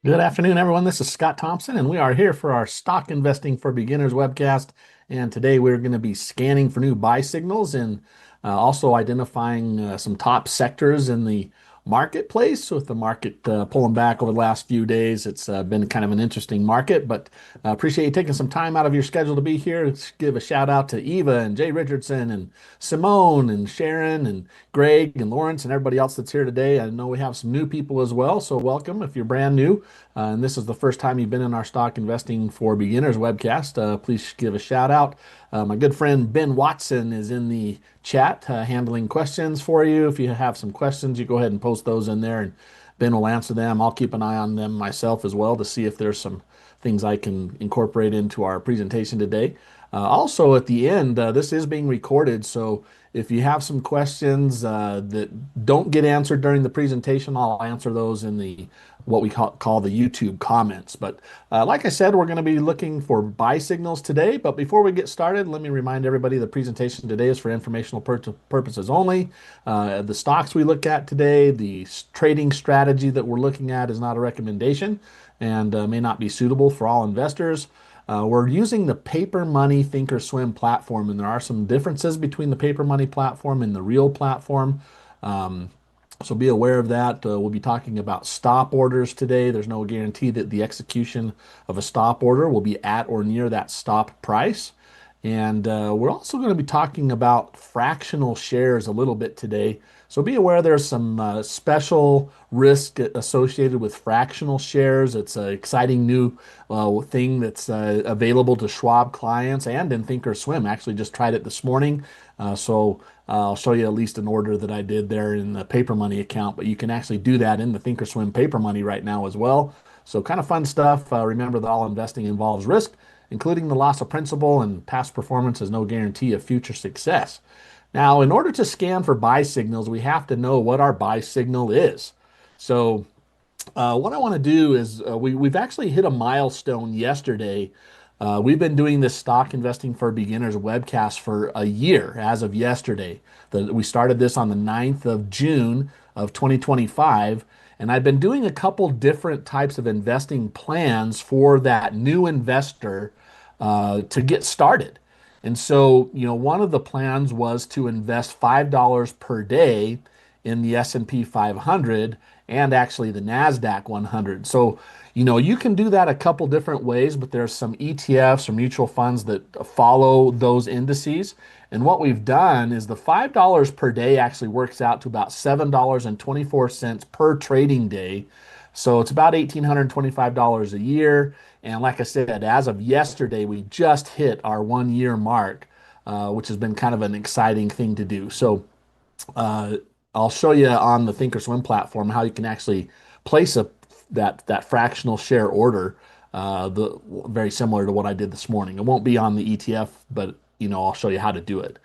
Good afternoon, everyone. This is Scott Thompson, and we are here for our Stock Investing for Beginners webcast. And today we're going to be scanning for new buy signals and also identifying some top sectors in the marketplace. With the market pulling back over the last few days, it's been kind of an interesting market, but appreciate you taking some time out of your schedule to be here. Let's give a shout out to Eva and Jay Richardson and Simone and Sharon and Greg and Lawrence and everybody else that's here today. I know we have some new people as well, so welcome if you're brand new. And this is the first time you've been in our Stock Investing for Beginners webcast. Please give a shout out. My good friend Ben Watson is in the chat handling questions for you. If you have some questions, you go ahead and post those in there and Ben will answer them. I'll keep an eye on them myself as well to see if there's some things I can incorporate into our presentation today. Also, at the end, this is being recorded, so if you have some questions that don't get answered during the presentation, I'll answer those in the what we call the YouTube comments. But like I said, we're going to be looking for buy signals today. But before we get started, let me remind everybody the presentation today is for informational purposes only. The stocks we look at today, the trading strategy that we're looking at is not a recommendation and may not be suitable for all investors. We're using the Paper Money Thinkorswim platform, and there are some differences between the Paper Money platform and the real platform. Um, so be aware of that. We'll be talking about stop orders today. There's no guarantee that the execution of a stop order will be at or near that stop price. And we're also going to be talking about fractional shares a little bit today. So be aware there's some special risk associated with fractional shares. It's an exciting new thing that's available to Schwab clients and in Thinkorswim. Actually, just tried it this morning. So I'll show you at least an order that I did there in the Paper Money account, but you can actually do that in the Thinkorswim Paper Money right now as well. So kind of fun stuff. Remember that all investing involves risk, including the loss of principal, and past performance is no guarantee of future success. Now, in order to scan for buy signals, we have to know what our buy signal is. So what I want to do is we've actually hit a milestone yesterday. We've been doing this Stock Investing for Beginners webcast for a year as of yesterday. We started this on the 9th of June of 2025, and I've been doing a couple different types of investing plans for that new investor to get started. And so, one of the plans was to invest $5 per day in the S&P 500 and actually the NASDAQ 100. So, you can do that a couple different ways, but there's some ETFs or mutual funds that follow those indices. And what we've done is the $5 per day actually works out to about $7.24 per trading day. So it's about $1,825 a year. And like I said, as of yesterday, we just hit our 1 year mark, which has been kind of an exciting thing to do. So uh, I'll show you on the Thinkorswim platform how you can actually place that fractional share order, very similar to what I did this morning. It won't be on the ETF, but I'll show you how to do it.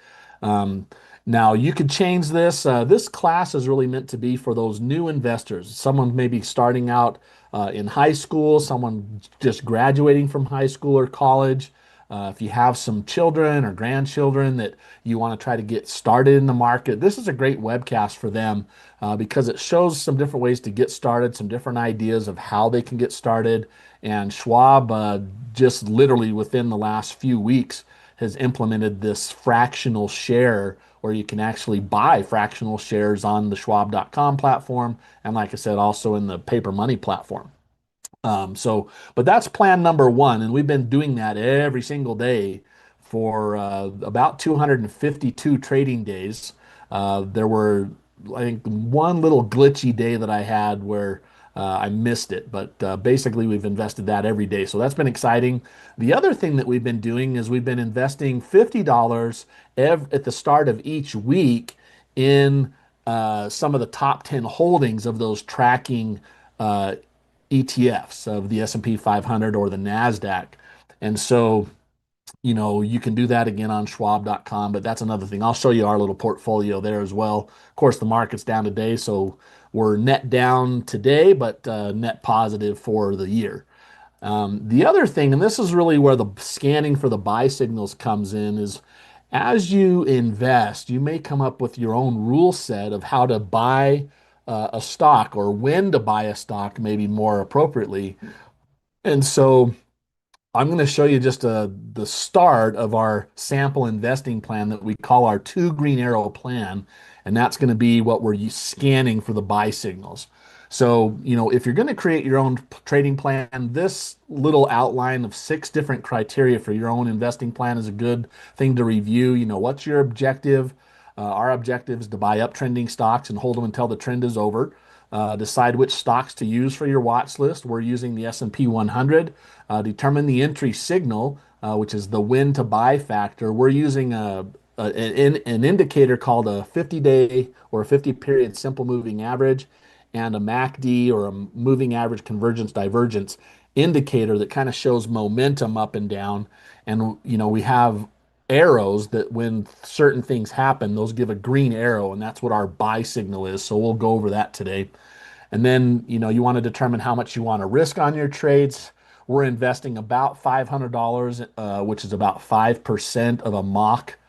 Um, Now you could change this. This class is really meant to be for those new investors. Someone maybe starting out in high school, someone just graduating from high school or college. If you have some children or grandchildren that you want to try to get started in the market, this is a great webcast for them because it shows some different ways to get started, some different ideas of how they can get started. And Schwab, just literally within the last few weeks, has implemented this fractional share where you can actually buy fractional shares on the schwab.com platform. And like I said, also in the paper money platform. But that's plan number one, and we've been doing that every single day for about 252 trading days. There were, I think, one little glitchy day that I had where I missed it, but basically we've invested that every day. So that's been exciting. The other thing that we've been doing is we've been investing $50 at the start of each week in some of the top 10 holdings of those tracking uh, ETFs of the S&P 500 or the NASDAQ. And so, you can do that again on schwab.com, but that's another thing. I'll show you our little portfolio there as well. Of course, the market's down today, so we're net down today, but net positive for the year. The other thing, and this is really where the scanning for the buy signals comes in, is as you invest, you may come up with your own rule set of how to buy a stock, or when to buy a stock, maybe more appropriately. And so I'm going to show you just the start of our sample investing plan that we call our two green arrow plan. And that's going to be what we're scanning for the buy signals. So, if you're going to create your own trading plan, this little outline of 6 different criteria for your own investing plan is a good thing to review. What's your objective? Our objective is to buy uptrending stocks and hold them until the trend is over. Decide which stocks to use for your watch list. We're using the S&P 100. Determine the entry signal, which is the when to buy factor. We're using an indicator called a 50-day or a 50-period simple moving average, and a MACD, or a moving average convergence divergence indicator, that kind of shows momentum up and down. And we have arrows that when certain things happen, those give a green arrow, and that's what our buy signal is. So we'll go over that today. And then, you want to determine how much you want to risk on your trades. We're investing about $500, which is about 5% of a mock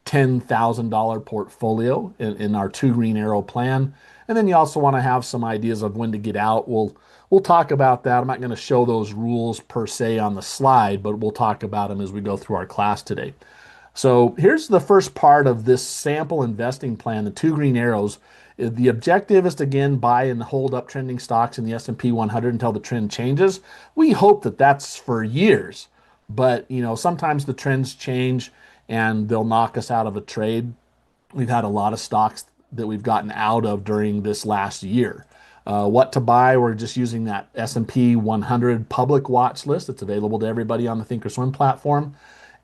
$10,000 portfolio in our two green arrow plan. And then you also want to have some ideas of when to get out. We'll talk about that. I'm not going to show those rules per se on the slide, but we'll talk about them as we go through our class today. So here's the first part of this sample investing plan, the two green arrows. The objective is to, again, buy and hold uptrending stocks in the S&P 100 until the trend changes. We hope that that's for years, but sometimes the trends change and they'll knock us out of a trade. We've had a lot of stocks that we've gotten out of during this last year. What to buy? We're just using that S&P 100 public watch list. It's available to everybody on the Thinkorswim platform.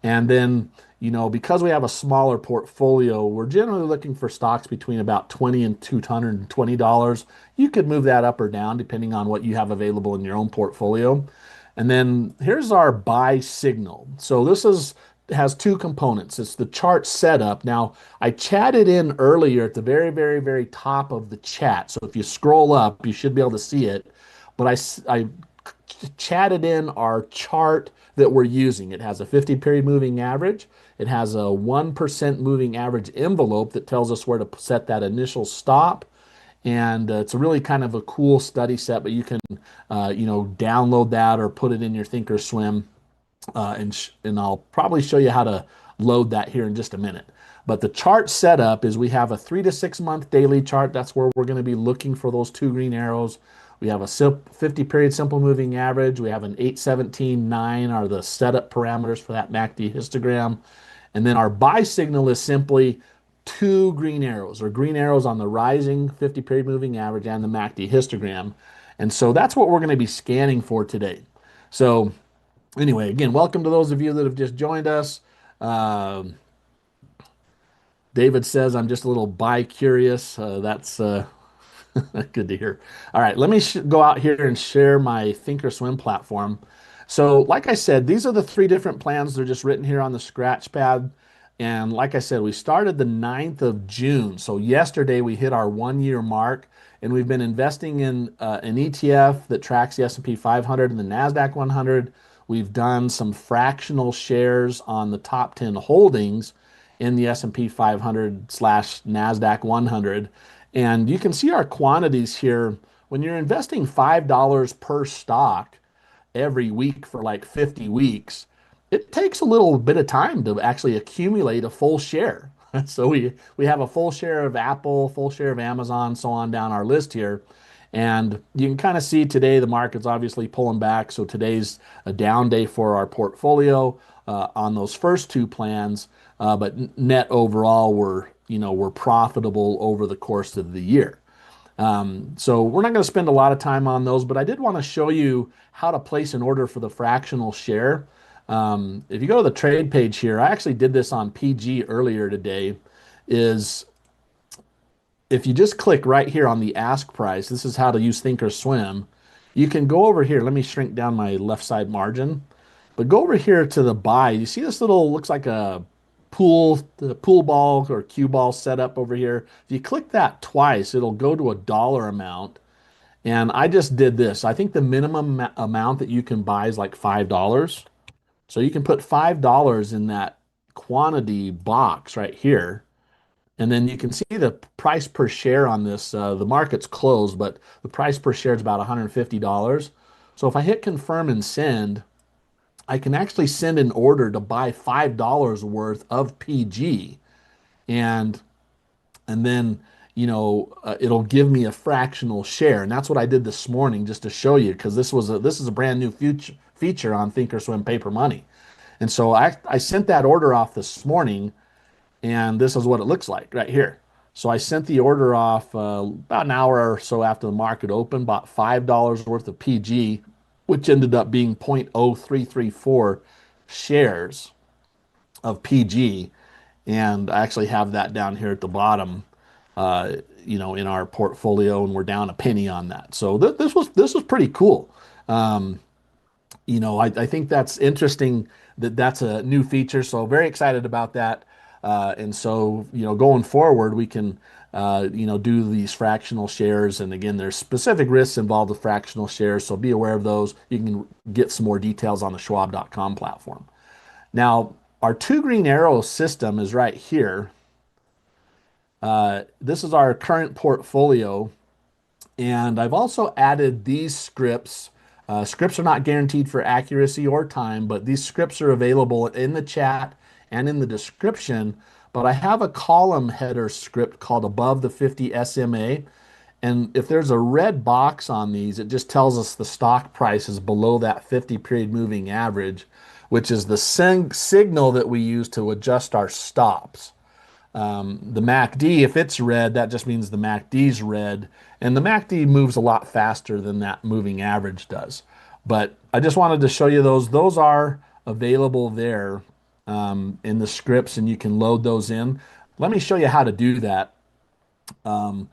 And then, because we have a smaller portfolio, we're generally looking for stocks between about $20 and $220. You could move that up or down depending on what you have available in your own portfolio. And then here's our buy signal. So this has 2 components. It's the chart setup. Now, I chatted in earlier at the very, very, very top of the chat. So if you scroll up, you should be able to see it. But I chatted in our chart that we're using. It has a 50-period moving average. It has a 1% moving average envelope that tells us where to set that initial stop. And it's a really kind of a cool study set, but you can, download that or put it in your Thinkorswim. And I'll probably show you how to load that here in just a minute. But the chart setup is we have a 3 to 6 month daily chart. That's where we're going to be looking for those 2 green arrows. We have a 50-period simple moving average. We have an 8, 17, 9 are the setup parameters for that MACD histogram. And then our buy signal is simply 2 green arrows, or green arrows on the rising 50-period moving average and the MACD histogram. And so that's what we're going to be scanning for today. So anyway, again, welcome to those of you that have just joined us. David says, I'm just a little bi-curious. That's good to hear. All right, let me go out here and share my Thinkorswim platform. So like I said, these are the 3 different plans. They're just written here on the scratch pad. And like I said, we started the 9th of June. So yesterday we hit our 1-year mark, and we've been investing in an ETF that tracks the S&P 500 and the NASDAQ 100. We've done some fractional shares on the top 10 holdings in the S&P 500 slash NASDAQ 100. And you can see our quantities here. When you're investing $5 per stock every week for like 50 weeks, it takes a little bit of time to actually accumulate a full share. So we have a full share of Apple, full share of Amazon, so on down our list here. And you can kind of see today the market's obviously pulling back. So today's a down day for our portfolio on those first 2 plans. But net overall, we're profitable over the course of the year. So we're not going to spend a lot of time on those, but I did want to show you how to place an order for the fractional share. If you go to the trade page here, I actually did this on PG earlier today, is if you just click right here on the ask price, this is how to use Thinkorswim. You can go over here. Let me shrink down my left side margin, but go over here to the buy. You see this little, looks like a the pool ball or cue ball setup over here. If you click that twice, it'll go to a dollar amount. And I just did this. I think the minimum amount that you can buy is like $5. So you can put $5 in that quantity box right here. And then you can see the price per share on this. The market's closed, but the price per share is about $150. So if I hit confirm and send, I can actually send an order to buy $5 worth of PG, and and then it'll give me a fractional share, and that's what I did this morning just to show you, because this is a brand new feature on Thinkorswim Paper Money. And so I sent that order off this morning, and this is what it looks like right here. So I sent the order off about an hour or so after the market opened, bought $5 worth of PG, which ended up being 0.0334 shares of PG. And I actually have that down here at the bottom, in our portfolio, and we're down a penny on that. So this was pretty cool. Um, I think that's interesting that that's a new feature. So very excited about that. And so, going forward, we can, do these fractional shares. And again, there's specific risks involved with fractional shares. So be aware of those. You can get some more details on the schwab.com platform. Now, our two green arrow system is right here. This is our current portfolio. And I've also added these scripts. Scripts are not guaranteed for accuracy or time, but these scripts are available in the chat and in the description. But I have a column header script called above the 50 SMA. And if there's a red box on these, it just tells us the stock price is below that 50 period moving average, which is the signal that we use to adjust our stops. The MACD, if it's red, that just means the MACD's red, and the MACD moves a lot faster than that moving average does. But I just wanted to show you those. Those are available there in the scripts, and you can load those in. Let me show you how to do that. Um,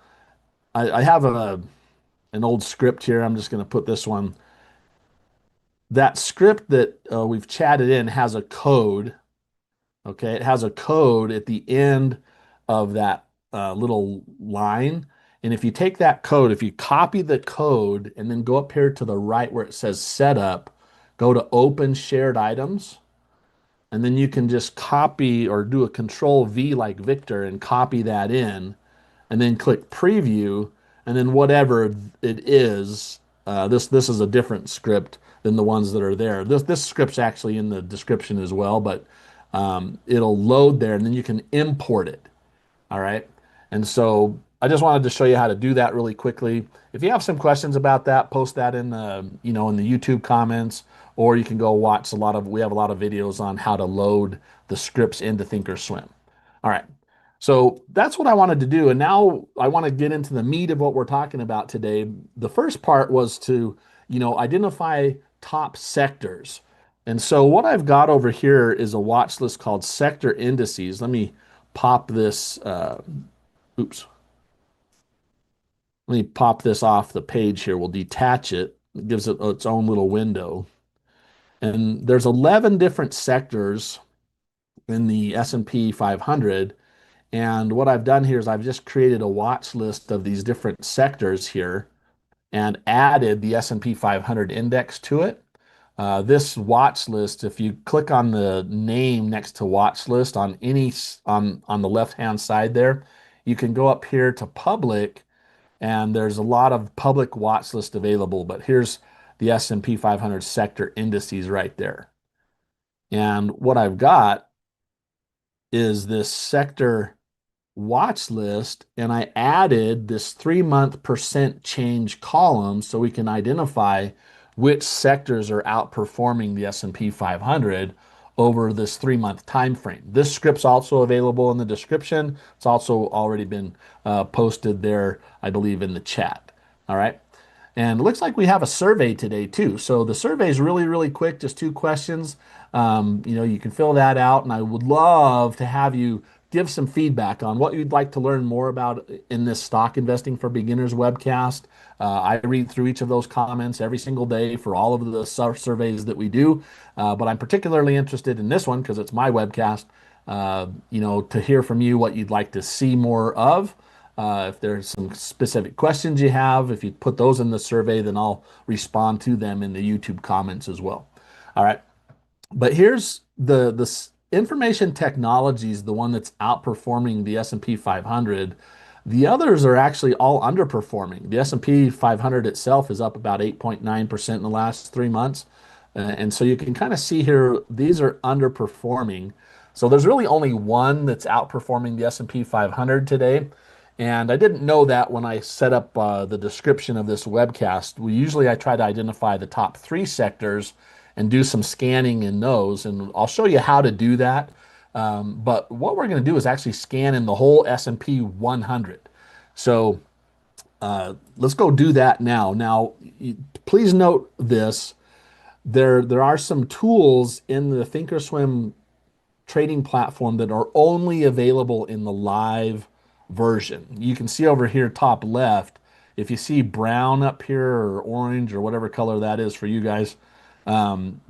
I have an old script here. I'm just going to put this one. That script that we've chatted in has a code. Okay, it has a code at the end of that little line. And if you take that code, if you copy the code and then go up here to the right where it says setup, go to open shared items, and then you can just copy or do a control V like Victor and copy that in, and then click preview, and then whatever it is, this is a different script than the ones that are there. This script's actually in the description as well, but it'll load there, and then you can import it. All right. And so I just wanted to show you how to do that really quickly. If you have some questions about that, post that in the YouTube comments, or you can go watch we have a lot of videos on how to load the scripts into Thinkorswim. All right. So that's what I wanted to do. And now I want to get into the meat of what we're talking about today. The first part was to, identify top sectors. And so what I've got over here is a watch list called sector indices. Let me pop this, oops. Let me pop this off the page here. We'll detach it. It gives it its own little window. And there's 11 different sectors in the S&P 500. And what I've done here is I've just created a watch list of these different sectors here and added the S&P 500 index to it. This watch list, if you click on the name next to watch list on on the left-hand side there, you can go up here to public, and there's a lot of public watch list available. But here's the S&P 500 sector indices right there. And what I've got is this sector watch list, and I added this 3-month percent change column so we can identify which sectors are outperforming the S&P 500 over this 3-month time frame. This script's also available in the description. It's also already been posted there, I believe, in the chat. All right. And it looks like we have a survey today too. So the survey is really, really quick, just 2 questions. You can fill that out, and I would love to have you give some feedback on what you'd like to learn more about in this Stock Investing for Beginners webcast. I read through each of those comments every single day for all of the surveys that we do, but I'm particularly interested in this one because it's my webcast, to hear from you what you'd like to see more of. If there's some specific questions you have, if you put those in the survey, then I'll respond to them in the YouTube comments as well. All right. But here's information technology is the one that's outperforming the S&P 500. The others are actually all underperforming. The S&P 500 itself is up about 8.9% in the last 3 months. And so you can kind of see here, these are underperforming. So there's really only one that's outperforming the S&P 500 today. And I didn't know that when I set up the description of this webcast. I try to identify the top three sectors and do some scanning in those. And I'll show you how to do that. But what we're going to do is actually scan in the whole S&P 100. So let's go do that now. Now, please note this. There are some tools in the Thinkorswim trading platform that are only available in the live version. You can see over here, top left, if you see brown up here or orange or whatever color that is for you guys,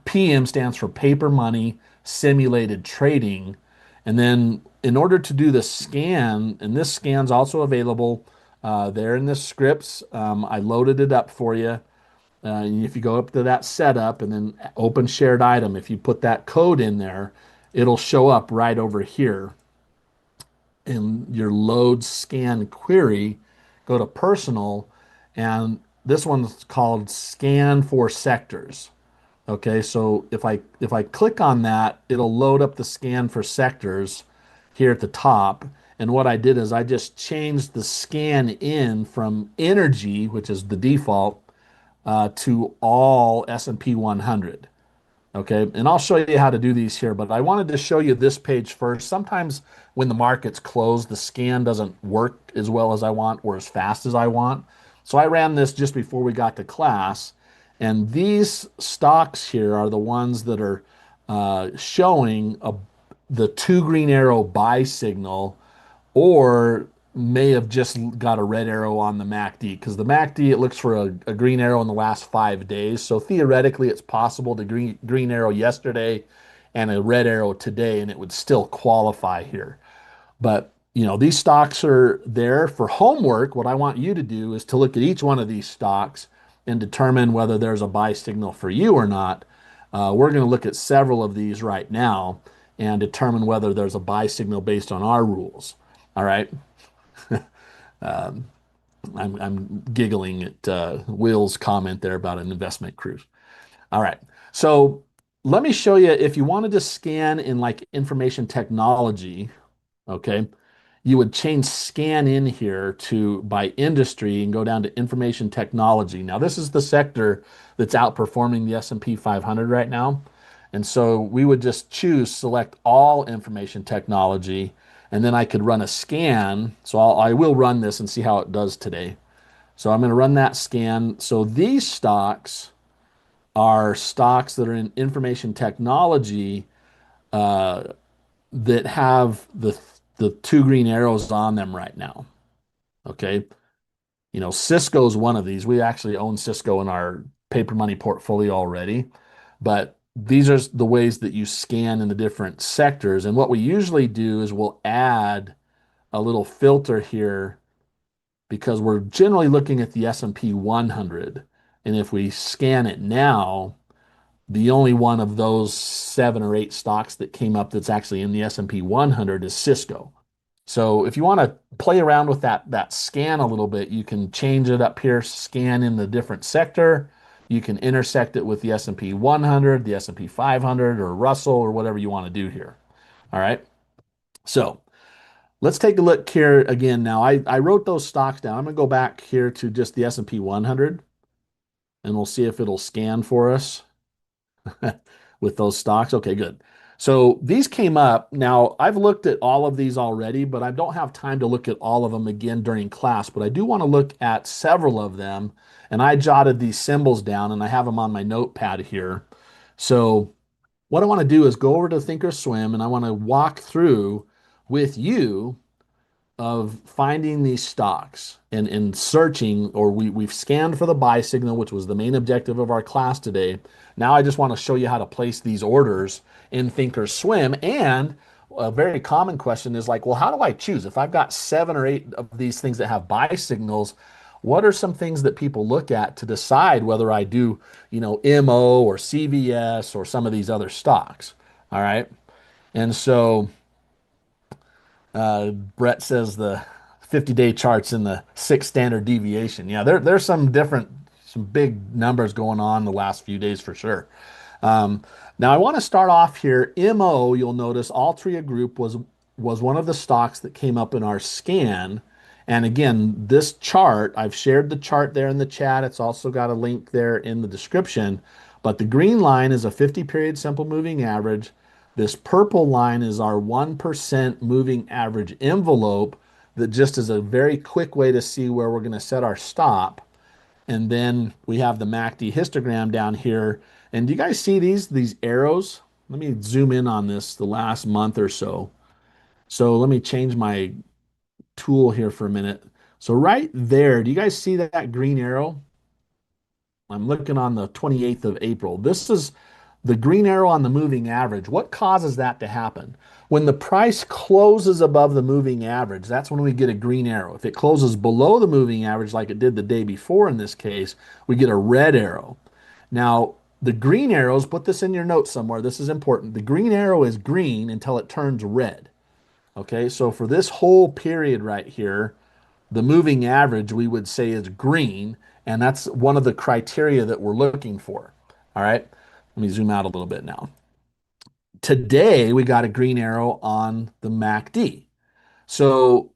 PM stands for paper money simulated trading. And then in order to do the scan, and this scan's also available there in the scripts, I loaded it up for you. And if you go up to that setup and then open shared item, if you put that code in there, it'll show up right over here in your load scan query. Go to personal, and this one's called scan for sectors. Okay, so if I click on that, it'll load up the scan for sectors here at the top. And what I did is I just changed the scan in from energy, which is the default, to all S&P 100. Okay, and I'll show you how to do these here, but I wanted to show you this page first. Sometimes when the market's closed, the scan doesn't work as well as I want or as fast as I want. So I ran this just before we got to class, and these stocks here are the ones that are showing the two green arrow buy signal, or may have just got a red arrow on the MACD, because the MACD, it looks for a green arrow in the last 5 days. So theoretically, it's possible to green arrow yesterday and a red arrow today, and it would still qualify here. But these stocks are there for homework. What I want you to do is to look at each one of these stocks and determine whether there's a buy signal for you or not. We're going to look at several of these right now and determine whether there's a buy signal based on our rules. All right. I'm giggling at Will's comment there about an investment cruise. All right. So let me show you, if you wanted to scan in like information technology, okay, you would change scan in here to by industry and go down to information technology. Now, this is the sector that's outperforming the S&P 500 right now. And so we would just select all information technology, and then I could run a scan. So I will run this and see how it does today. So I'm going to run that scan. So these stocks are stocks that are in information technology that have the two green arrows on them right now. Okay. Cisco is one of these. We actually own Cisco in our paper money portfolio already, but these are the ways that you scan in the different sectors. And what we usually do is we'll add a little filter here, because we're generally looking at the S&P 100. And if we scan it now, the only one of those 7 or 8 stocks that came up that's actually in the S&P 100 is Cisco. So if you want to play around with that scan a little bit, you can change it up here, scan in the different sector. You can intersect it with the S&P 100, the S&P 500, or Russell, or whatever you want to do here. All right. So let's take a look here again. Now, I wrote those stocks down. I'm going to go back here to just the S&P 100, and we'll see if it'll scan for us with those stocks. Okay, good. So these came up. Now, I've looked at all of these already, but I don't have time to look at all of them again during class. But I do want to look at several of them. And I jotted these symbols down, and I have them on my notepad here. So what I want to do is go over to Thinkorswim, and I want to walk through with you of finding these stocks and searching, or we've scanned for the buy signal, which was the main objective of our class today. Now I just want to show you how to place these orders in Thinkorswim. And a very common question is like, well, how do I choose? If I've got 7 or 8 of these things that have buy signals, what are some things that people look at to decide whether I do, MO or CVS or some of these other stocks? All right. And so Brett says the 50-day charts in the six standard deviation. Yeah, there's some big numbers going on the last few days for sure. Um, Now I want to start off here. MO, you'll notice Altria Group was one of the stocks that came up in our scan. And again, this chart, I've shared the chart there in the chat. It's also got a link there in the description. But the green line is a 50 period simple moving average. This purple line is our 1% moving average envelope that just is a very quick way to see where we're going to set our stop. And then we have the MACD histogram down here. And do you guys see these arrows? Let me zoom in on this the last month or so. So let me change my tool here for a minute. So right there, do you guys see that green arrow? I'm looking on the 28th of April. This is the green arrow on the moving average. What causes that to happen? When the price closes above the moving average, that's when we get a green arrow. If it closes below the moving average, like it did the day before in this case, we get a red arrow. Now, the green arrows, put this in your notes somewhere. This is important. The green arrow is green until it turns red. Okay, so for this whole period right here, the moving average we would say is green, and that's one of the criteria that we're looking for. All right, let me zoom out a little bit now. Today we got a green arrow on the MACD. So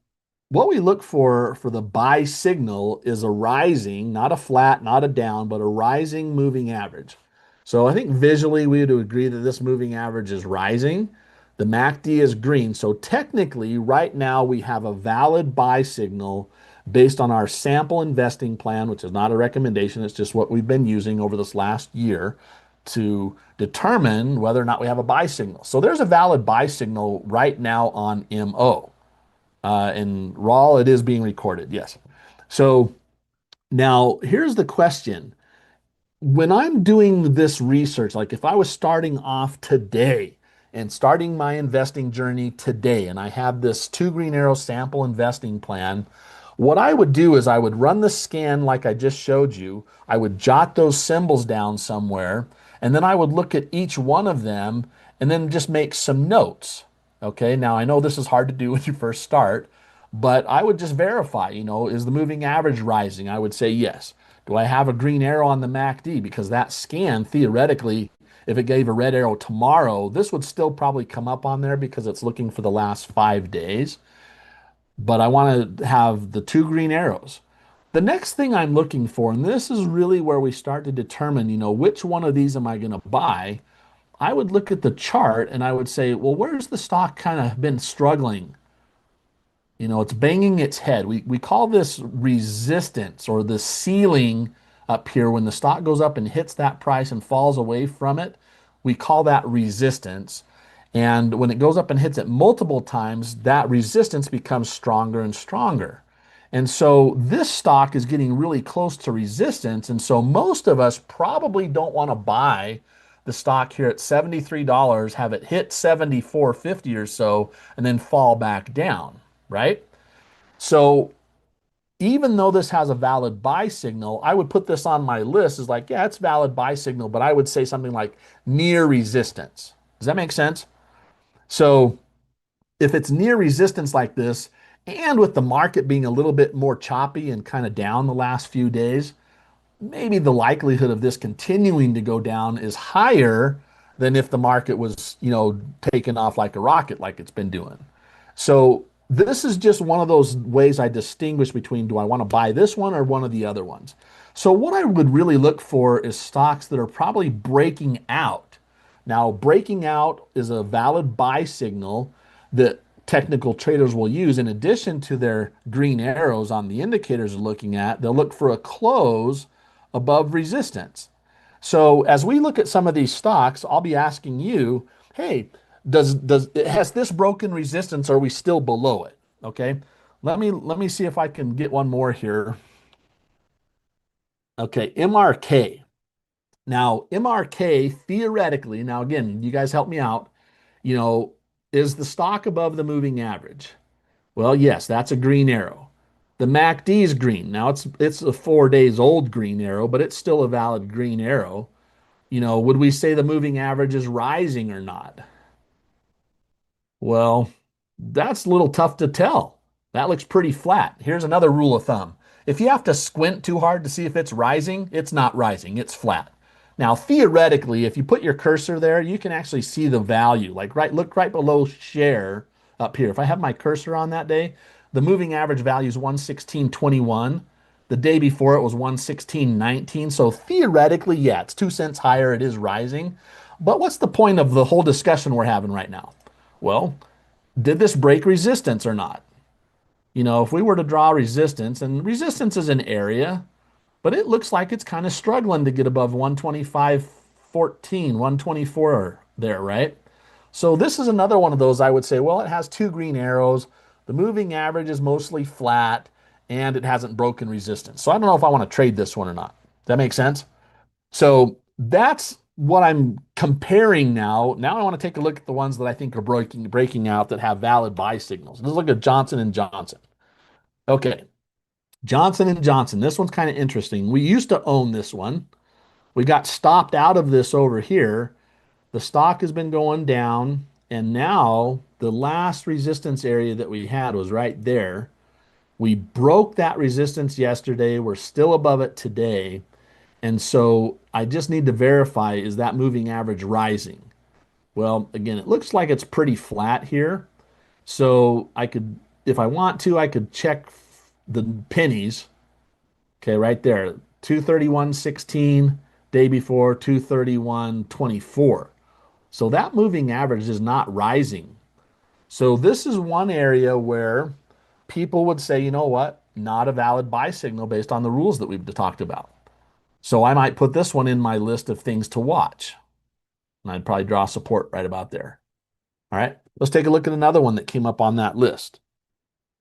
what we look for the buy signal is a rising, not a flat, not a down, but a rising moving average. So I think visually we would agree that this moving average is rising. The MACD is green. So technically, right now we have a valid buy signal based on our sample investing plan, which is not a recommendation. It's just what we've been using over this last year to determine whether or not we have a buy signal. So there's a valid buy signal right now on MO. And raw, it is being recorded. Yes. So now here's the question. When I'm doing this research, like if I was starting off today and starting my investing journey today, and I have this two green arrow sample investing plan, what I would do is I would run the scan like I just showed you. I would jot those symbols down somewhere, and then I would look at each one of them and then just make some notes. Okay, now I know this is hard to do when you first start, but I would just verify, is the moving average rising? I would say yes. Do I have a green arrow on the MACD? Because that scan, theoretically, if it gave a red arrow tomorrow, this would still probably come up on there because it's looking for the last 5 days. But I want to have the two green arrows. The next thing I'm looking for, and this is really where we start to determine, which one of these am I going to buy? I would look at the chart and I would say, well, where's the stock kind of been struggling? It's banging its head. We call this resistance or the ceiling up here when the stock goes up and hits that price and falls away from it. We call that resistance. And when it goes up and hits it multiple times, that resistance becomes stronger and stronger. And so this stock is getting really close to resistance. And so most of us probably don't want to buy the stock here at $73, have it hit 74.50 or so, and then fall back down, right? So even though this has a valid buy signal, I would put this on my list as like, yeah, it's valid buy signal, but I would say something like near resistance. Does that make sense? So if it's near resistance like this, and with the market being a little bit more choppy and kind of down the last few days, maybe the likelihood of this continuing to go down is higher than if the market was, taking off like a rocket like it's been doing. So this is just one of those ways I distinguish between do I want to buy this one or one of the other ones. So what I would really look for is stocks that are probably breaking out. Now, breaking out is a valid buy signal that technical traders will use in addition to their green arrows on the indicators they're looking at. They'll look for a close above resistance. So as we look at some of these stocks, I'll be asking you, hey, does has this broken resistance? Or are we still below it? Okay. Let me see if I can get one more here. Okay, MRK. Now, MRK theoretically, now again, you guys help me out, you know, is the stock above the moving average? Well, yes, that's a green arrow. The MACD is green. Now it's a 4 days old green arrow, but it's still a valid green arrow. Would we say the moving average is rising or not? Well, that's a little tough to tell. That looks pretty flat. Here's another rule of thumb. If you have to squint too hard to see if it's rising, it's not rising, it's flat. Now, theoretically, if you put your cursor there, you can actually see the value. Like look right below share up here. If I have my cursor on that day, the moving average value is 116.21. The day before it was 116.19. So theoretically, yeah, it's 2 cents higher. It is rising. But what's the point of the whole discussion we're having right now? Well, did this break resistance or not? If we were to draw resistance, and resistance is an area, but it looks like it's kind of struggling to get above 125.14, 124 there, right? So this is another one of those I would say, well, it has two green arrows. The moving average is mostly flat and it hasn't broken resistance. So I don't know if I want to trade this one or not. Does that make sense? So that's what I'm comparing now. Now I want to take a look at the ones that I think are breaking out that have valid buy signals. Let's look at Johnson and Johnson. Okay, Johnson and Johnson. This one's kind of interesting. We used to own this one. We got stopped out of this over here. The stock has been going down, and now the last resistance area that we had was right there. We broke that resistance yesterday. We're still above it today. And so I just need to verify, is that moving average rising? Well, again, it looks like it's pretty flat here. So I could, if I want to, I could check the pennies. Okay, right there. 231.16, day before 231.24. So that moving average is not rising. So this is one area where people would say, you know what? Not a valid buy signal based on the rules that we've talked about. So I might put this one in my list of things to watch. And I'd probably draw support right about there. All right, let's take a look at another one that came up on that list.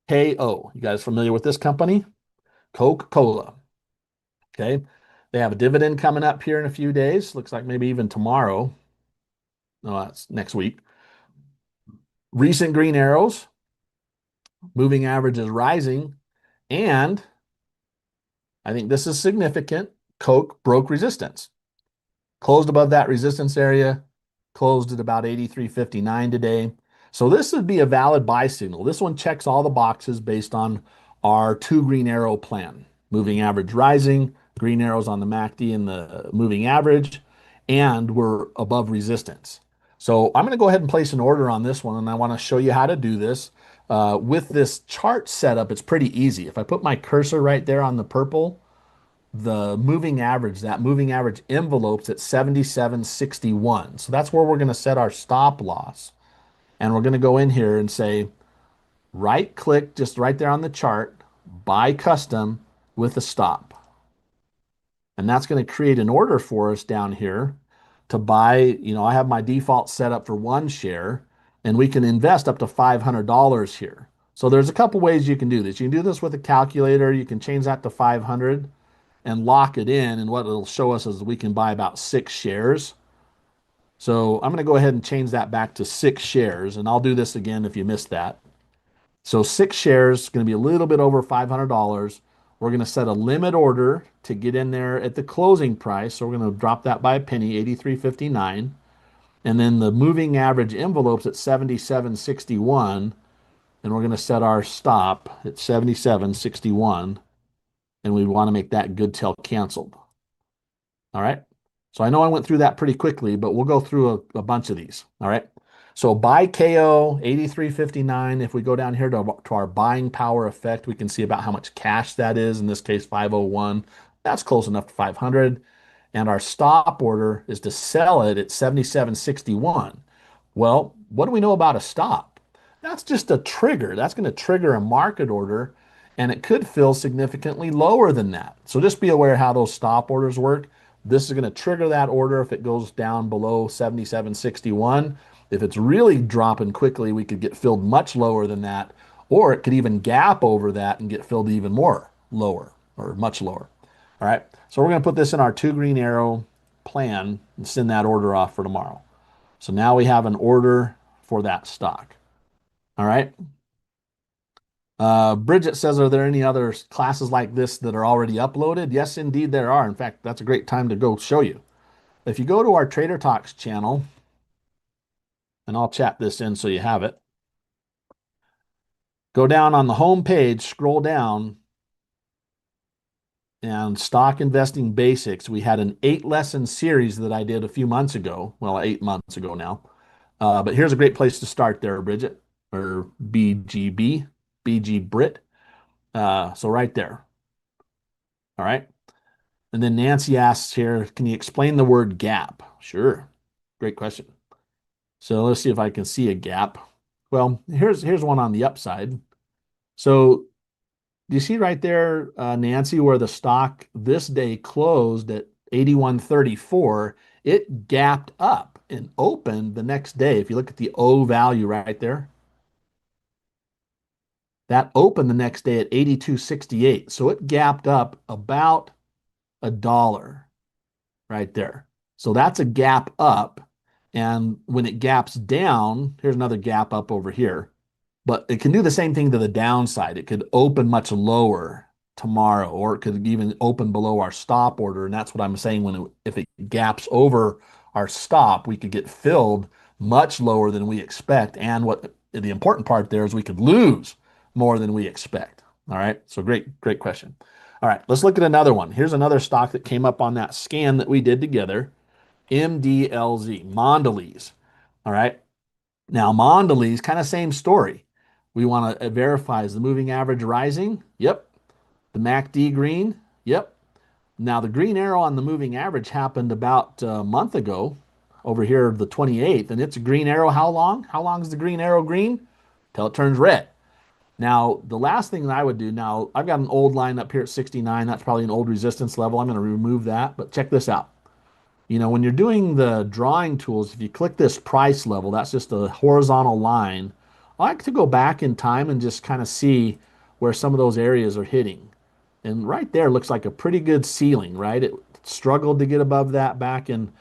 KO. You guys familiar with this company? Coca-Cola. Okay. They have a dividend coming up here in a few days. Looks like maybe even tomorrow. No, that's next week. Recent green arrows. Moving average is rising. And I think this is significant. Coke broke resistance. Closed above that resistance area, closed at about 83.59 today. So this would be a valid buy signal. This one checks all the boxes based on our two green arrow plan. Moving average rising, green arrows on the MACD and the moving average, and we're above resistance. So I'm going to go ahead and place an order on this one, and I want to show you how to do this. With this chart setup, it's pretty easy. If I put my cursor right there on the purple, the moving average, that moving average envelope's at 77.61. So that's where we're going to set our stop loss. And we're going to go in here and say, right click just right there on the chart, buy custom with a stop. And that's going to create an order for us down here to buy. I have my default set up for 1 share, and we can invest up to $500 here. So there's a couple ways you can do this. You can do this with a calculator. You can change that to 500 and lock it in. And what it'll show us is we can buy about 6 shares. So I'm going to go ahead and change that back to 6 shares. And I'll do this again if you missed that. So 6 shares is going to be a little bit over $500. We're going to set a limit order to get in there at the closing price. So we're going to drop that by a penny, 83.59. And then the moving average envelope's at 77.61. And we're going to set our stop at 77.61. And we want to make that good till canceled. All right. So I know I went through that pretty quickly, but we'll go through a bunch of these. All right. So buy KO 83.59. If we go down here to our buying power effect, we can see about how much cash that is. In this case, 501. That's close enough to 500. And our stop order is to sell it at 77.61. Well, what do we know about a stop? That's just a trigger. That's going to trigger a market order, and it could fill significantly lower than that. So just be aware how those stop orders work. This is going to trigger that order if it goes down below 77.61. If it's really dropping quickly, we could get filled much lower than that, or it could even gap over that and get filled even more lower or much lower. All right, so we're going to put this in our two green arrow plan and send that order off for tomorrow. So now we have an order for that stock. All right. Bridget says, are there any other classes like this that are already uploaded? Yes, indeed there are. In fact, that's a great time to go show you. If you go to our Trader Talks channel, and I'll chat this in so you have it. Go down on the home page, scroll down, and stock investing basics. We had an 8 lesson series that I did a few months ago. Well, 8 months ago now. But here's a great place to start there, Bridget, or BGB, BG Brit. So right there. All right. And then Nancy asks here, can you explain the word gap? Sure. Great question. So let's see if I can see a gap. Well, here's one on the upside. So do you see right there, Nancy, where the stock this day closed at 81.34? It gapped up and opened the next day. If you look at the O value right there, that opened the next day at 82.68. So it gapped up about $1 right there. So that's a gap up. And when it gaps down, here's another gap up over here. But it can do the same thing to the downside. It could open much lower tomorrow, or it could even open below our stop order. And that's what I'm saying if it gaps over our stop, we could get filled much lower than we expect. And what the important part there is we could lose more than we expect. All right. So great question. All right, let's look at another one. Here's another stock that came up on that scan that we did together. MDLZ, Mondelez. All right. Now, Mondelez, kind of same story. We want to verify, is the moving average rising? Yep. The MACD green? Yep. Now, the green arrow on the moving average happened about a month ago over here, the 28th, and it's a green arrow. How long? How long is the green arrow green? Till it turns red. Now, the last thing that I would do now, I've got an old line up here at 69. That's probably an old resistance level. I'm going to remove that, but check this out. When you're doing the drawing tools, if you click this price level, that's just a horizontal line. I like to go back in time and just kind of see where some of those areas are hitting. And right there looks like a pretty good ceiling, right? It struggled to get above that back in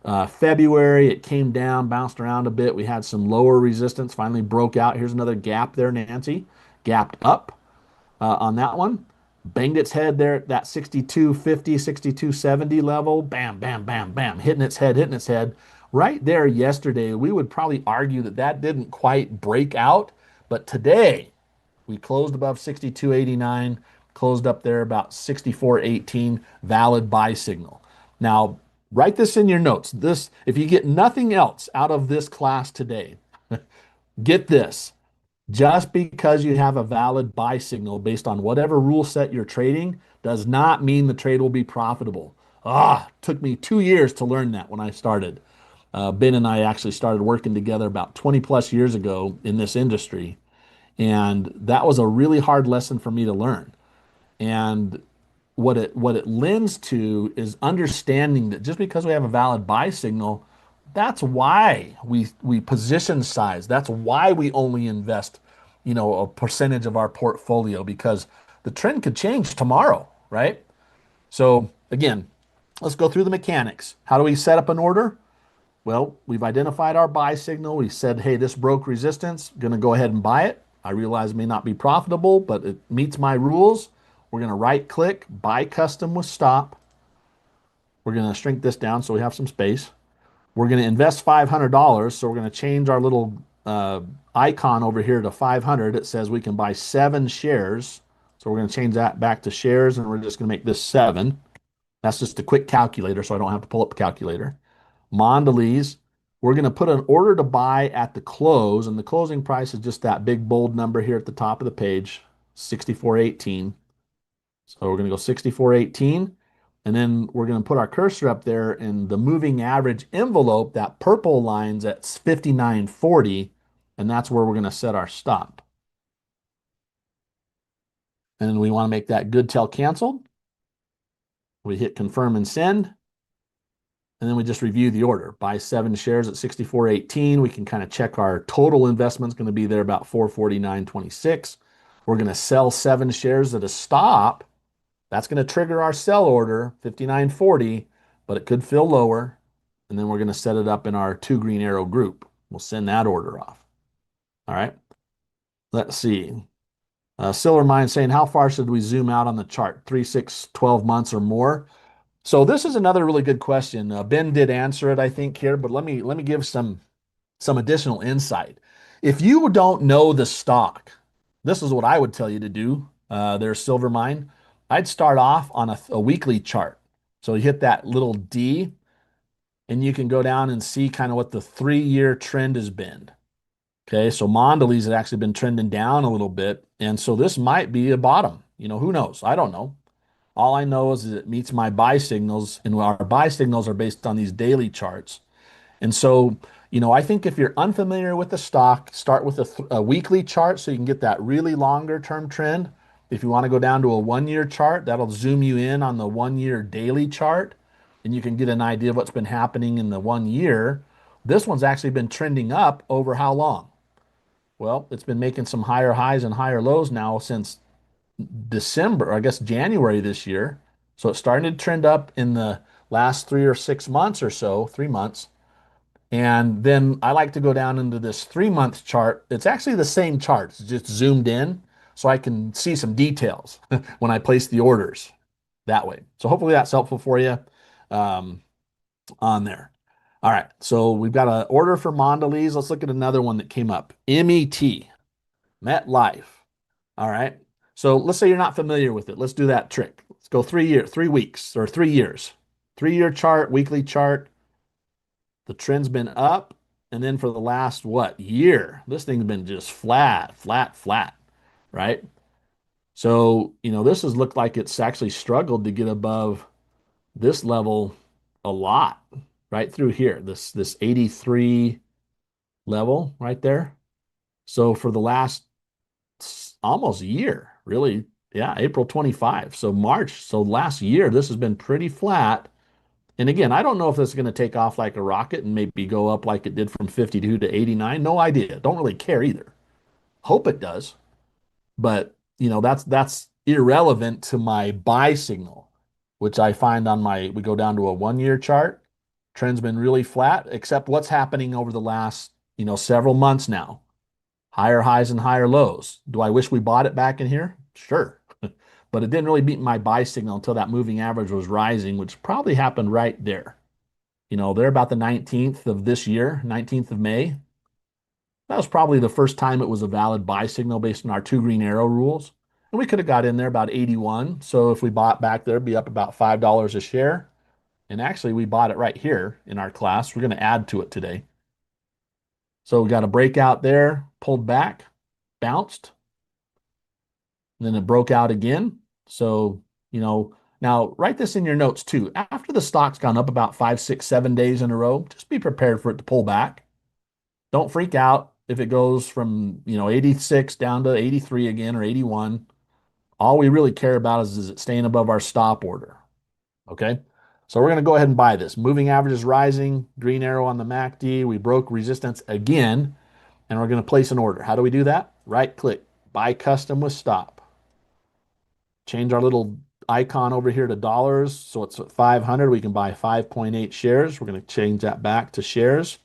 February. It came down, bounced around a bit. We had some lower resistance, finally broke out. Here's another gap there, Nancy. Gapped up on that one. Banged its head there at that 62.50, 62.70 level. Bam, bam, bam, bam. Hitting its head, hitting its head. Right there yesterday, we would probably argue that that didn't quite break out. But today, we closed above 62.89, closed up there about 64.18, valid buy signal. Now, write this in your notes. This, if you get nothing else out of this class today, get this. Just because you have a valid buy signal based on whatever rule set you're trading does not mean the trade will be profitable. Took me 2 years to learn that when I started. Ben and I actually started working together about 20 plus years ago in this industry. And that was a really hard lesson for me to learn. And what it lends to is understanding that just because we have a valid buy signal, that's why we position size. That's why we only invest, a percentage of our portfolio because the trend could change tomorrow, right? So again, let's go through the mechanics. How do we set up an order? Well, we've identified our buy signal. We said, hey, this broke resistance, going to go ahead and buy it. I realize it may not be profitable, but it meets my rules. We're going to right click, buy custom with stop. We're going to shrink this down so we have some space. We're going to invest $500. So we're going to change our little icon over here to 500. It says we can buy 7 shares. So we're going to change that back to shares and we're just going to make this 7. That's just a quick calculator so I don't have to pull up a calculator. Mondelez, we're going to put an order to buy at the close, and the closing price is just that big bold number here at the top of the page, 64.18. So we're going to go 64.18, and then we're going to put our cursor up there in the moving average envelope. That purple line's at 59.40, and that's where we're going to set our stop. And we want to make that good till canceled. We hit confirm and send. And then we just review the order. Buy 7 shares at 64.18. We can kind of check our total investment's going to be there about 449.26. We're going to sell 7 shares at a stop. That's going to trigger our sell order, 59.40, but it could fill lower. And then we're going to set it up in our 2 green arrow group. We'll send that order off. All right. Let's see. Silvermine saying, how far should we zoom out on the chart? 3, 6, 12 months or more? So this is another really good question. Ben did answer it, I think, here, but let me give some additional insight. If you don't know the stock, this is what I would tell you to do. There's Silvermine. I'd start off on a weekly chart. So you hit that little D, and you can go down and see kind of what the 3 year trend has been. Okay, so Mondelez has actually been trending down a little bit, and so this might be a bottom. Who knows? I don't know. All I know is it meets my buy signals, and our buy signals are based on these daily charts. And so, I think if you're unfamiliar with the stock, start with a weekly chart so you can get that really longer term trend. If you want to go down to a 1 year chart, that'll zoom you in on the 1 year daily chart, and you can get an idea of what's been happening in the 1 year. This one's actually been trending up over how long? Well, it's been making some higher highs and higher lows now since December, or I guess January this year. So it's starting to trend up in the last 3 or 6 months or so, 3 months. And then I like to go down into this 3 month chart. It's actually the same chart, it's just zoomed in so I can see some details when I place the orders that way. So hopefully that's helpful for you um, on there. All right, so we've got an order for Mondelez. Let's look at another one that came up. MET, MetLife. All right. So let's say you're not familiar with it. Let's do that trick. Let's go 3 years, 3 weeks, or 3 years. 3 year chart, weekly chart. The trend's been up. And then for the last, what, year, this thing's been just flat, flat, flat, right? So, this has looked like it's actually struggled to get above this level a lot right through here, this 83 level right there. So for the last almost a year, really. Yeah, April 25. So March. So last year, this has been pretty flat. And again, I don't know if this is going to take off like a rocket and maybe go up like it did from 52 to 89. No idea. Don't really care either. Hope it does. But, that's irrelevant to my buy signal, which I find we go down to a 1 year chart. Trend's been really flat, except what's happening over the last, several months now. Higher highs and higher lows. Do I wish we bought it back in here? Sure. But it didn't really beat my buy signal until that moving average was rising, which probably happened right there. They're about the 19th of this year, 19th of May. That was probably the first time it was a valid buy signal based on our two green arrow rules. And we could have got in there about 81. So if we bought back there, it'd be up about $5 a share. And actually, we bought it right here in our class. We're going to add to it today. So we got a breakout there, pulled back, bounced, and then it broke out again. So, now write this in your notes too. After the stock's gone up about 5, 6, 7 days in a row, just be prepared for it to pull back. Don't freak out if it goes from, 86 down to 83 again or 81. All we really care about is it staying above our stop order. Okay. So we're going to go ahead and buy this. Moving average is rising, green arrow on the MACD. We broke resistance again, and we're going to place an order. How do we do that? Right click, buy custom with stop. Change our little icon over here to dollars. So it's at 500. We can buy 5.8 shares. We're going to change that back to shares.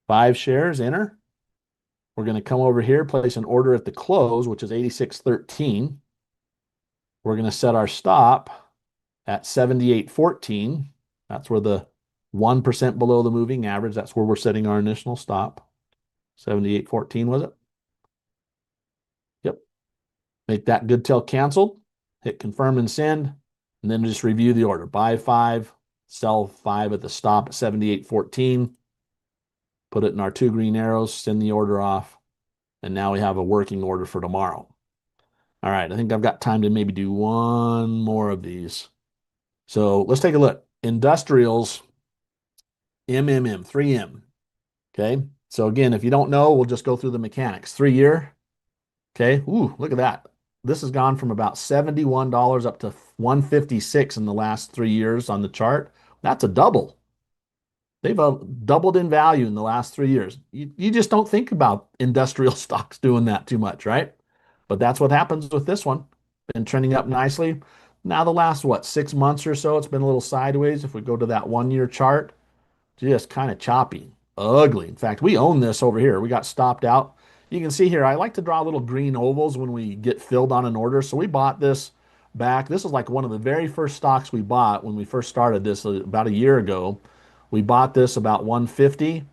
5 shares, enter. We're going to come over here, place an order at the close, which is 86.13. We're going to set our stop at 78.14. That's where the 1% below the moving average. That's where we're setting our initial stop. 78.14 was it? Yep. Make that good till canceled. Hit confirm and send, and then just review the order. Buy 5, sell 5 at the stop at 78.14. Put it in our two green arrows, send the order off, and now we have a working order for tomorrow. All right, I think I've got time to maybe do one more of these. So let's take a look. Industrials, MMM, 3M. Okay, so again, if you don't know, we'll just go through the mechanics. 3 year. Okay, ooh, look at that. This has gone from about $71 up to $156 in the last 3 years on the chart. That's a double. They've doubled in value in the last 3 years. You just don't think about industrial stocks doing that too much, right? But that's what happens with this one. Been trending up nicely. Now the last, what, 6 months or so, it's been a little sideways. If we go to that 1 year chart, just kind of choppy, ugly. In fact, we own this over here. We got stopped out. You can see here, I like to draw little green ovals when we get filled on an order. So we bought this back. This is like one of the very first stocks we bought when we first started this about a year ago. We bought this about 150,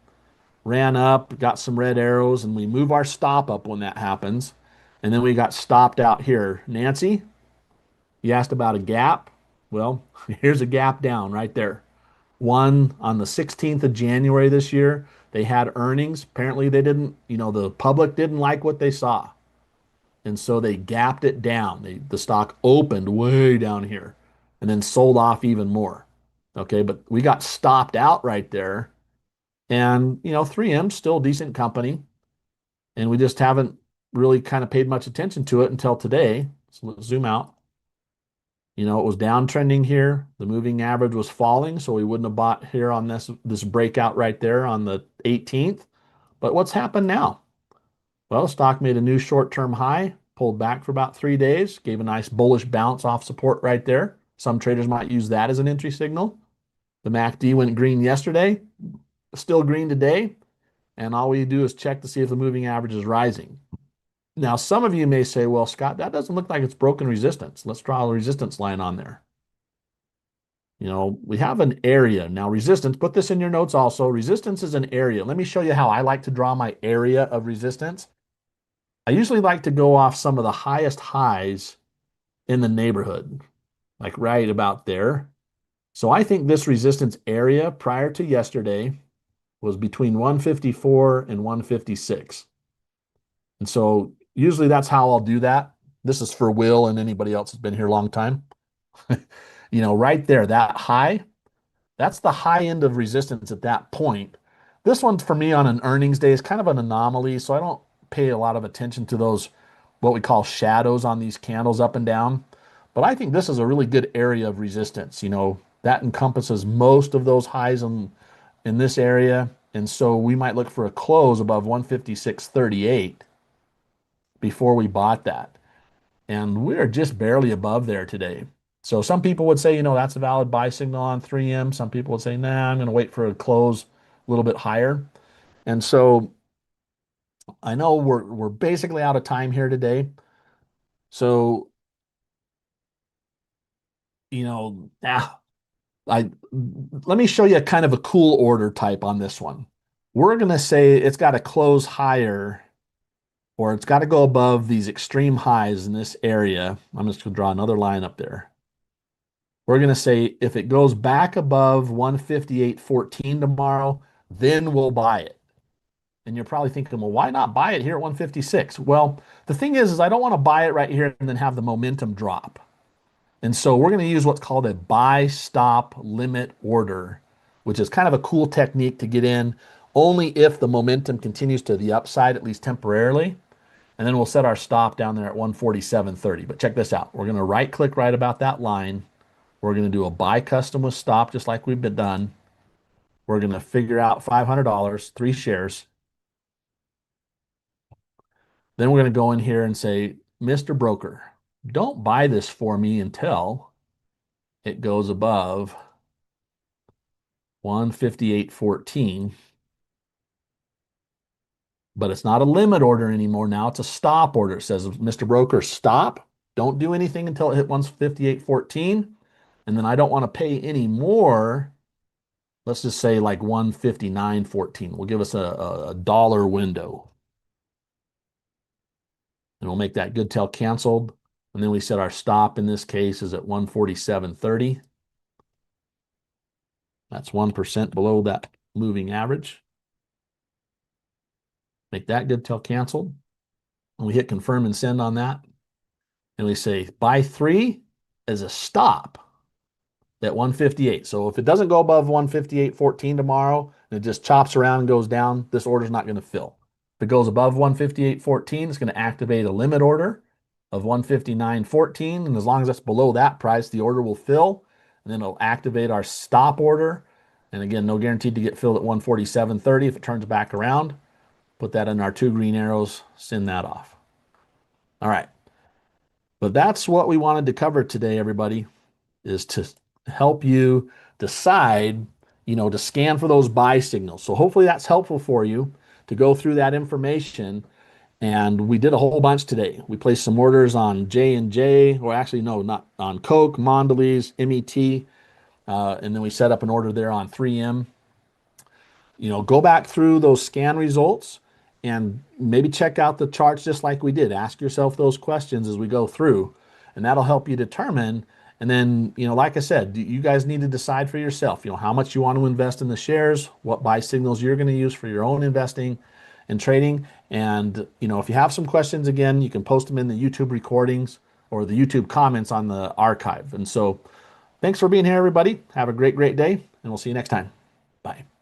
ran up, got some red arrows, and we move our stop up when that happens. And then we got stopped out here. Nancy, you asked about a gap. Well, here's a gap down right there. One on the 16th of January this year. They had earnings. Apparently, they didn't, the public didn't like what they saw. And so they gapped it down. The stock opened way down here and then sold off even more. Okay, but we got stopped out right there. And, 3M's still a decent company. And we just haven't really kind of paid much attention to it until today. So let's zoom out. It was downtrending here. The moving average was falling, so we wouldn't have bought here on this breakout right there on the 18th. But what's happened now? Well, the stock made a new short-term high, pulled back for about 3 days, gave a nice bullish bounce off support right there. Some traders might use that as an entry signal. The MACD went green yesterday, still green today, and all we do is check to see if the moving average is rising. Now, some of you may say, well, Scott, that doesn't look like it's broken resistance. Let's draw a resistance line on there. We have an area. Now, resistance, put this in your notes also. Resistance is an area. Let me show you how I like to draw my area of resistance. I usually like to go off some of the highest highs in the neighborhood, like right about there. So I think this resistance area prior to yesterday was between 154 and 156. And so usually that's how I'll do that. This is for Will and anybody else that's been here a long time. Right there, that high, that's the high end of resistance at that point. This one for me on an earnings day is kind of an anomaly, so I don't pay a lot of attention to those, what we call shadows on these candles up and down. But I think this is a really good area of resistance. That encompasses most of those highs in this area. And so we might look for a close above 156.38 before we bought that. And we're just barely above there today. So some people would say, that's a valid buy signal on 3M. Some people would say, nah, I'm going to wait for a close a little bit higher. And so I know we're basically out of time here today. So, let me show you kind of a cool order type on this one. We're going to say it's got to close higher or it's got to go above these extreme highs in this area. I'm just going to draw another line up there. We're going to say if it goes back above 158.14 tomorrow, then we'll buy it. And you're probably thinking, well, why not buy it here at 156? Well, the thing is I don't want to buy it right here and then have the momentum drop. And so we're going to use what's called a buy stop limit order, which is kind of a cool technique to get in only if the momentum continues to the upside, at least temporarily. And then we'll set our stop down there at 147.30. But check this out. We're going to right click right about that line. We're going to do a buy custom with stop just like we've been done. We're going to figure out $500, 3 shares. Then we're going to go in here and say, Mr. Broker, don't buy this for me until it goes above 158.14. But it's not a limit order anymore. Now it's a stop order. It says, Mr. Broker, stop. Don't do anything until it hit 158.14. And then I don't want to pay any more. Let's just say like 159.14. We'll give us a dollar window. And we'll make that good till canceled. And then we set our stop in this case is at 147.30. That's 1% below that moving average. Make that good till canceled. And we hit confirm and send on that. And we say buy 3 as a stop at 158. So if it doesn't go above 158.14 tomorrow and it just chops around and goes down, this order is not going to fill. If it goes above 158.14, it's going to activate a limit order of 159.14. And as long as it's below that price, the order will fill. And then it'll activate our stop order. And again, no guaranteed to get filled at 147.30 if it turns back around. Put that in our 2 green arrows, send that off. All right. But that's what we wanted to cover today, everybody, is to help you decide, to scan for those buy signals. So hopefully that's helpful for you to go through that information. And we did a whole bunch today. We placed some orders on J&J, or actually, no, not on Coke, Mondelez, MET, and then we set up an order there on 3M. Go back through those scan results and maybe check out the charts just like we did. Ask yourself those questions as we go through, and that'll help you determine. And then, like I said, you guys need to decide for yourself, how much you want to invest in the shares, what buy signals you're going to use for your own investing and trading. And, if you have some questions, again, you can post them in the YouTube recordings or the YouTube comments on the archive. And so, thanks for being here, everybody. Have a great, great day, and we'll see you next time. Bye.